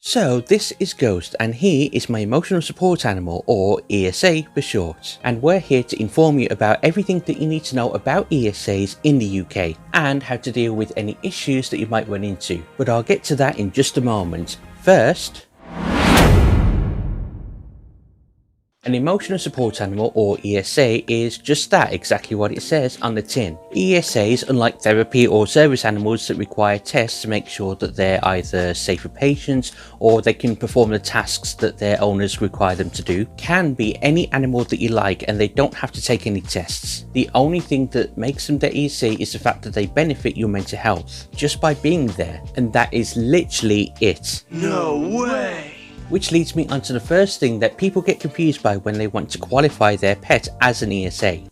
So this is Ghost, and he is my emotional support animal, or ESA for short, and we're here to inform you about everything that you need to know about ESAs in the UK and how to deal with any issues that you might run into, but I'll get to that in just a moment. First, an emotional support animal, or ESA, is just that, exactly what it says on the tin. ESAs, unlike therapy or service animals that require tests to make sure that they're either safe for patients or they can perform the tasks that their owners require them to do, can be any animal that you like and they don't have to take any tests. The only thing that makes them the ESA is the fact that they benefit your mental health just by being there, and that is literally it. No way! Which leads me onto the first thing that people get confused by when they want to qualify their pet as an ESA.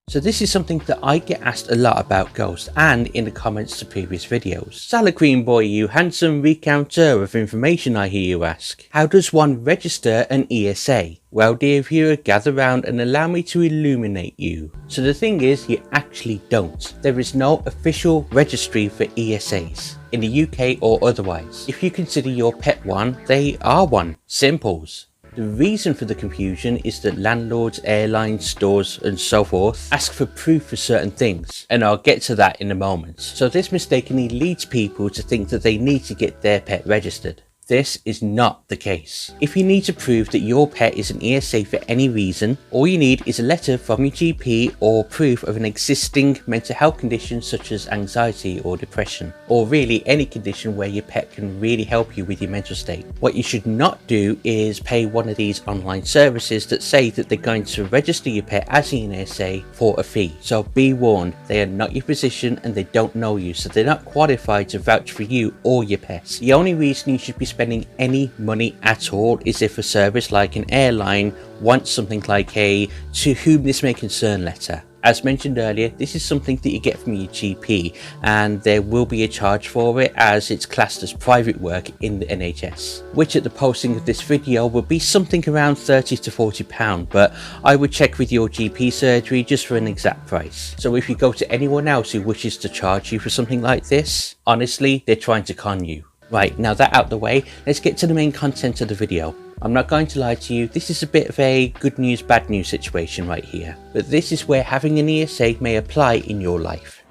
So this is something that I get asked a lot about Ghost, and in the comments to previous videos. Salad cream boy, you handsome recounter of information, I hear you ask. How does one register an ESA? Well, dear viewer, gather round and allow me to illuminate you. So the thing is, you actually don't. There is no official registry for ESAs in the UK or otherwise. If you consider your pet one, they are one. Simples. The reason for the confusion is that landlords, airlines, stores and so forth ask for proof for certain things, and I'll get to that in a moment. So this mistakenly leads people to think that they need to get their pet registered. This is not the case. If you need to prove that your pet is an ESA for any reason, all you need is a letter from your GP or proof of an existing mental health condition such as anxiety or depression, or really any condition where your pet can really help you with your mental state. What you should not do is pay one of these online services that say that they're going to register your pet as an ESA for a fee. So be warned, they are not your physician and they don't know you, so they're not qualified to vouch for you or your pets. The only reason you should be spending any money at all is if a service like an airline wants something like a "to whom this may concern" letter. As mentioned earlier, this is something that you get from your GP, and there will be a charge for it as it's classed as private work in the NHS, which at the posting of this video will be something around £30 to £40, but I would check with your GP surgery just for an exact price. So if you go to anyone else who wishes to charge you for something like this, honestly, they're trying to con you. Right, now that out the way, let's get to the main content of the video. I'm not going to lie to you, this is a bit of a good news bad news situation right here, but this is where having an ESA may apply in your life.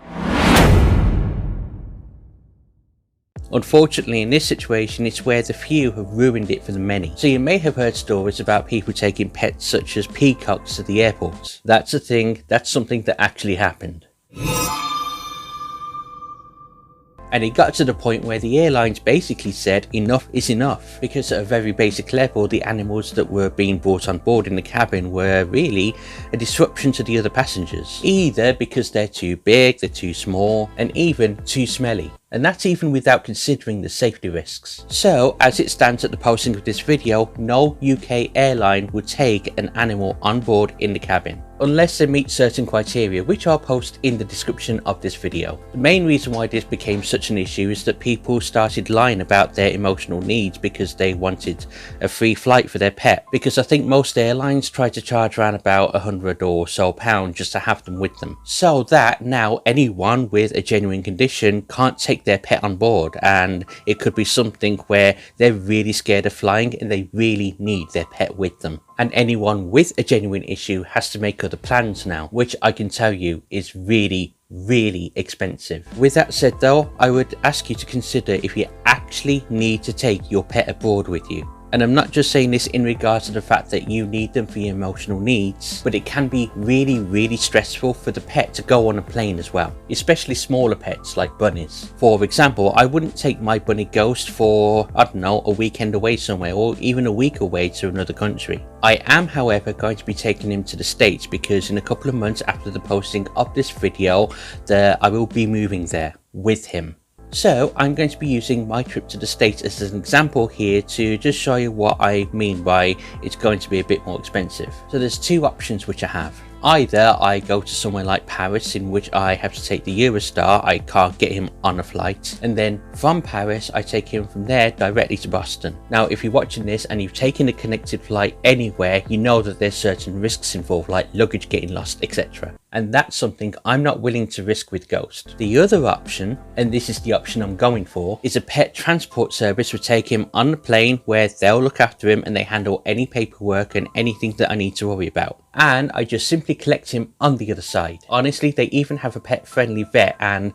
Unfortunately, in this situation, it's where the few have ruined it for the many. So you may have heard stories about people taking pets such as peacocks to the airports. That's a thing, that's something that actually happened. And it got to the point where the airlines basically said enough is enough, because at a very basic level the animals that were being brought on board in the cabin were really a disruption to the other passengers, either because they're too big, they're too small, and even too smelly. And that's even without considering the safety risks. So as it stands at the posting of this video, no UK airline would take an animal on board in the cabin, unless they meet certain criteria, which I'll post in the description of this video. The main reason why this became such an issue is that people started lying about their emotional needs because they wanted a free flight for their pet, because I think most airlines try to charge around about £100 or so just to have them with them, so that now anyone with a genuine condition can't take their pet on board, and it could be something where they're really scared of flying and they really need their pet with them, and anyone with a genuine issue has to make other plans now, which I can tell you is really expensive. With that said though, I would ask you to consider if you actually need to take your pet abroad with you. And I'm not just saying this in regards to the fact that you need them for your emotional needs, but it can be really stressful for the pet to go on a plane as well, especially smaller pets like bunnies. For example, I wouldn't take my bunny Ghost for, I don't know, a weekend away somewhere, or even a week away to another country. I am, however, going to be taking him to the States, because in a couple of months after the posting of this video, I will be moving there with him. So I'm going to be using my trip to the States as an example here to just show you what I mean by it's going to be a bit more expensive. So there's two options which I have. Either I go to somewhere like Paris, in which I have to take the Eurostar, I can't get him on a flight, and then from Paris I take him from there directly to Boston. Now if you're watching this and you've taken a connected flight anywhere, you know that there's certain risks involved, like luggage getting lost, etc. and that's something I'm not willing to risk with Ghost. The other option, and this is the option I'm going for, is a pet transport service would take him on the plane where they'll look after him and they handle any paperwork and anything that I need to worry about. And I just simply collect him on the other side. Honestly, they even have a pet friendly vet, and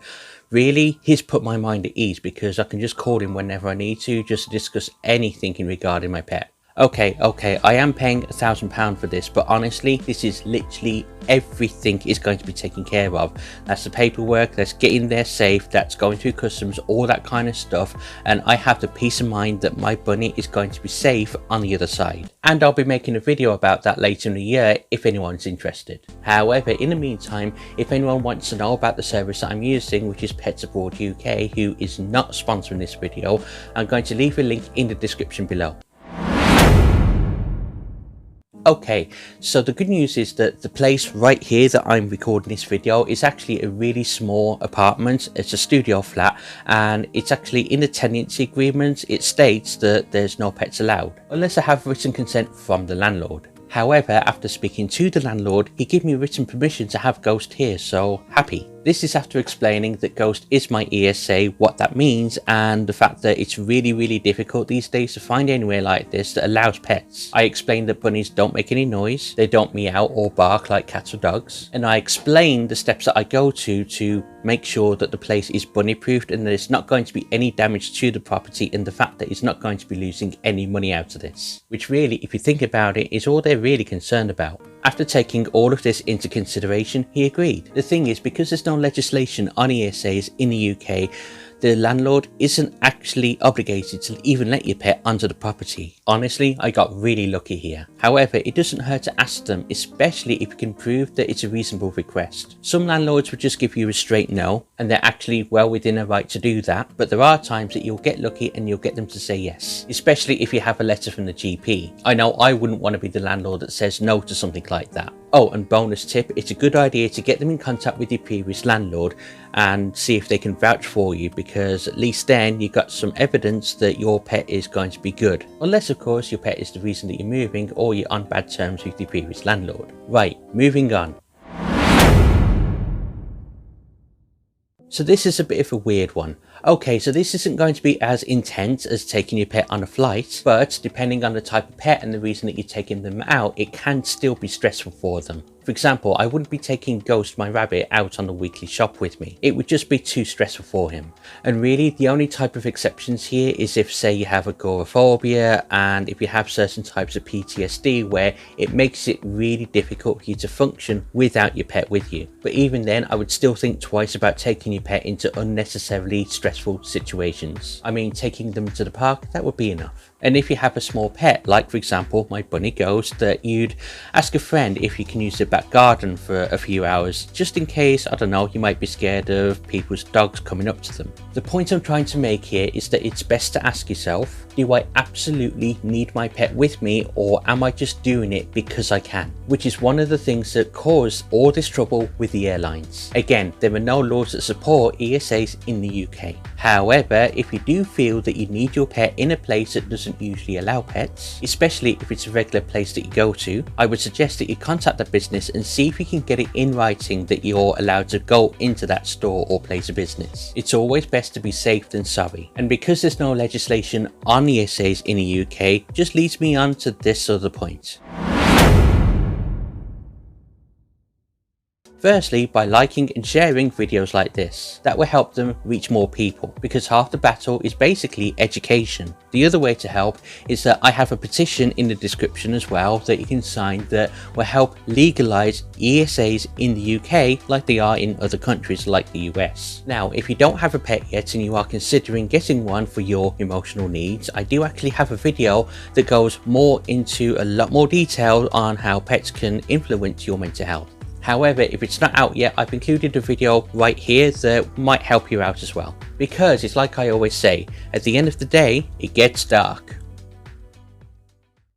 really, he's put my mind at ease because I can just call him whenever I need to just to discuss anything in regarding my pet. Okay, I am paying £1,000 for this, but honestly, this is literally everything is going to be taken care of. That's the paperwork, that's getting there safe, that's going through customs, all that kind of stuff, and I have the peace of mind that my bunny is going to be safe on the other side. And I'll be making a video about that later in the year if anyone's interested. However, in the meantime, if anyone wants to know about the service that I'm using, which is Pets Abroad UK, who is not sponsoring this video, I'm going to leave a link in the description below. Okay, so the good news is that the place right here that I'm recording this video is actually a really small apartment. It's a studio flat, and it's actually in the tenancy agreement. It states that there's no pets allowed unless I have written consent from the landlord. However, after speaking to the landlord, he gave me written permission to have Ghost here, so happy. This is after explaining that Ghost is my ESA, what that means, and the fact that it's really difficult these days to find anywhere like this that allows pets. I explained that bunnies don't make any noise, they don't meow or bark like cats or dogs, and I explained the steps that I go to make sure that the place is bunny proofed and that there's not going to be any damage to the property, and the fact that it's not going to be losing any money out of this. Which really, if you think about it, is all they're really concerned about. After taking all of this into consideration, he agreed. The thing is, because there's no legislation on ESAs in the UK, the landlord isn't actually obligated to even let your pet onto the property. Honestly, I got really lucky here. However, it doesn't hurt to ask them, especially if you can prove that it's a reasonable request. Some landlords would just give you a straight no, and they're actually well within their right to do that, but there are times that you'll get lucky and you'll get them to say yes, especially if you have a letter from the GP. I know I wouldn't want to be the landlord that says no to something like that. Oh, and bonus tip, it's a good idea to get them in contact with your previous landlord and see if they can vouch for you, because at least then you got some evidence that your pet is going to be good. Unless of course your pet is the reason that you're moving or you're on bad terms with your previous landlord. Right, moving on. So this is a bit of a weird one. Okay, so this isn't going to be as intense as taking your pet on a flight, but depending on the type of pet and the reason that you're taking them out, it can still be stressful for them. For example, I wouldn't be taking Ghost, my rabbit, out on the weekly shop with me. It would just be too stressful for him. And really, the only type of exceptions here is if, say, you have agoraphobia, and if you have certain types of PTSD where it makes it really difficult for you to function without your pet with you. But even then, I would still think twice about taking your pet into unnecessarily stressful situations. I mean, taking them to the park, that would be enough. And if you have a small pet, like for example my bunny Ghost, that you'd ask a friend if you can use the back garden for a few hours, just in case, I don't know, you might be scared of people's dogs coming up to them. The point I'm trying to make here is that it's best to ask yourself, do I absolutely need my pet with me, or am I just doing it because I can? Which is one of the things that caused all this trouble with the airlines. Again, there are no laws that support ESAs in the UK. However, if you do feel that you need your pet in a place that doesn't usually allow pets, especially if it's a regular place that you go to, I would suggest that you contact the business and see if you can get it in writing that you're allowed to go into that store or place of business. It's always best to be safe than sorry. And because there's no legislation on ESAs in the UK, just leads me on to this other point. Firstly, by liking and sharing videos like this. That will help them reach more people, because half the battle is basically education. The other way to help is that I have a petition in the description as well that you can sign that will help legalise ESAs in the UK like they are in other countries like the US. Now, if you don't have a pet yet and you are considering getting one for your emotional needs, I do actually have a video that goes more into a lot more detail on how pets can influence your mental health. However, if it's not out yet, I've included a video right here that might help you out as well. Because it's like I always say, at the end of the day, it gets dark.